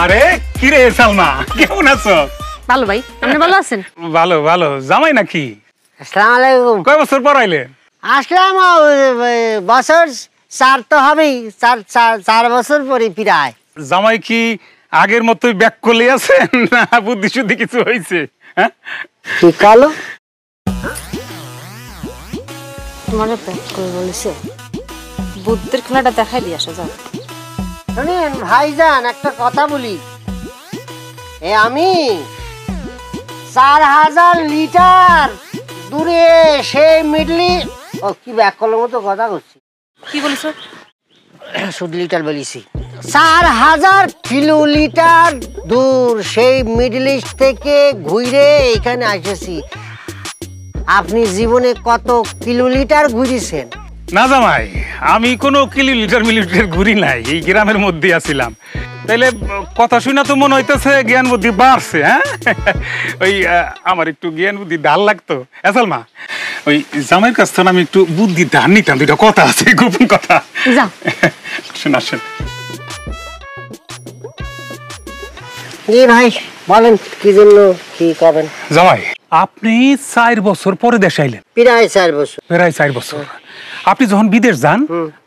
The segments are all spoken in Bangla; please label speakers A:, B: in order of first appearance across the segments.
A: আরে কি রে সালমা, কেমন আছো?
B: ভালো ভাই, আপনি ভালো আছেন?
A: ভালো ভালো। জামাই নাকি?
C: আসসালামু আলাইকুম।
A: কয় বছর পর আইলে?
C: আসলাম বছর 4 তো হবেই, 4 বছর পরে প্রায়।
A: জামাই কি আগের মতোই ব্যাক করলে আছেন না বুদ্ধি শুদ্ধি কিছু হয়েছে? হ্যাঁ
C: কি কালো
B: তোমার ব্যাক করে বলেছে, বুদ্ধের খেলাটা দেখাই দিয়ে আসা যাও।
C: শুনেন ভাইজান, একটা কথা বলি। আমি 4000 লিটার দূরে সেই মিডলি কি ব্যাক করার মতো কথা করছি।
B: কি বলেছ?
C: শুধু লিটার বলেছি। 4000 কিলোমিটার দূর সেই মিডল ইস্ট থেকে ঘুরে এখানে এসেছি। আপনি জীবনে কত কিলোমিটার ঘুরেছেন?
A: না জামাই, আমি কোনো কিলোমিটার মিলিমিটার ঘুরি নাই, এই গ্রামের মধ্যে আছিলাম। তাইলে কথা শুনে তো মনে হইতেছে জ্ঞান বুদ্ধি বাড়ছে। হ্যাঁ ওই আমার একটু জ্ঞান বুদ্ধি ধার লাগতো। সালমা, ওই জামাইয়ের কাছ থেকে আমি একটু বুদ্ধি ধার নিতাম, দুইটা কথা আছে, গোপন কথা।
B: যাও
A: আসেন আসেন।
C: জি ভাই বলেন, কি জন্য কি করবেন?
A: জামাই, আপনি 4 বছর পরে দেশে আইলেন।
C: প্রায় 4 বছর।
A: প্রায় 4 বছর। আপনি যখন বিদেশ যান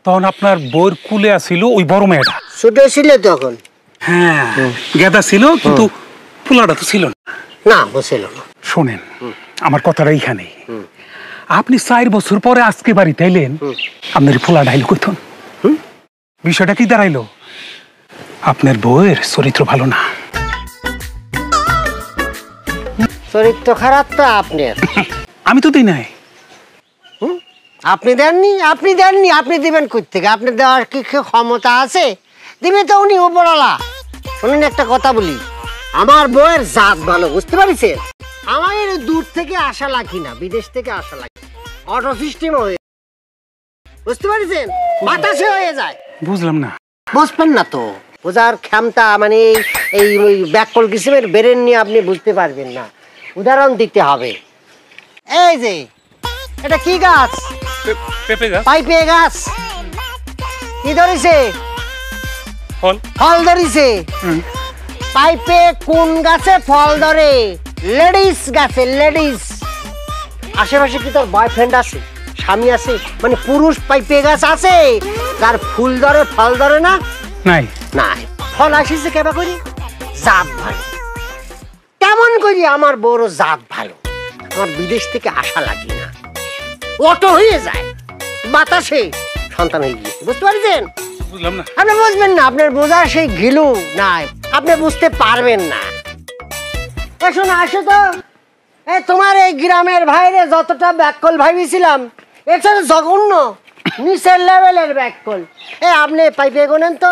A: তখন আপনার বউর কুলে আছিল ওই বড় মেয়েটা।
C: ছোট ছিল তখন।
A: হ্যাঁ, গেদা ছিল কিন্তু ফুলাটা তো ছিল না।
C: না বসেল না।
A: শোনেন আমার কথাটা এইখানে, আপনি 4 বছর পরে আজকে বাড়িতে আইলেন, আপনার ফুলাটা আইলো কইতন। বিষয়টা কি দাঁড়াইলো? আপনার বউয়ের চরিত্র ভালো না।
C: চরিত্র খারাপ তো আপনার।
A: আমি তো দিই নাই।
C: আপনি দেননি? আপনি দেননি, আপনি দিবেন কই থেকে? আপনি দেওয়ার কি ক্ষমতা আছে? দিবে তো উনি উপরওয়ালা। শুনুন একটা কথা বলি, আমার বউয়ের জাত ভালো, বুঝতে পারছেন? আমার দূর থেকে আসা লাগি না, বিদেশ থেকে আসা লাগে, অটো সিস্টেম হয়ে, বুঝতে পারছেন? বাতাসে হয়ে যায়।
A: বুঝলাম না।
C: বুঝবেন না তো, বোঝার ক্ষমতা মানে এই ব্যাককল কিসিমের বেরেন নিয়ে আপনি বুঝতে পারবেন না। উদাহরণ দিতে হবে। এই যে এটা কি গাছ?
A: পেঁপে গাছ।
C: পাইপে গাছ। কি ধরেছে?
A: ফল।
C: ফল ধরেছে। পাইপে কোন গাছে ফল ধরে? লেডিস গাছে। লেডিস। আশেপাশে কি তোর বয়ফ্রেন্ড আছে, স্বামী আছে? মানে পুরুষ পাইপে গাছ আছে তার ফুল ধরে ফল ধরে না?
A: নাই
C: নাই। ফল আসিছে কেবা করি? জাত ভালো। কেমন করি আমার বড় জাত ভালো, আমার বিদেশ থেকে আসা লাগে না, অটো হয়ে যায়, বাতাসে সন্তান হয়ে গিয়েছে, বুঝতে পারছেন?
A: বুঝলাম না।
C: আপনি বুঝবেন না, আপনার বোঝার সেই ঘিলু নাই, আপনি বুঝতে পারবেন না। শোনো, আসো তো। তোমার এই গ্রামের ভাইরে যতটা ব্যাককল ভাবিছিলাম এর সাথে জঘন্য নিচের লেভেলের ব্যাককল। আপনি পাইপে গোনেন তো।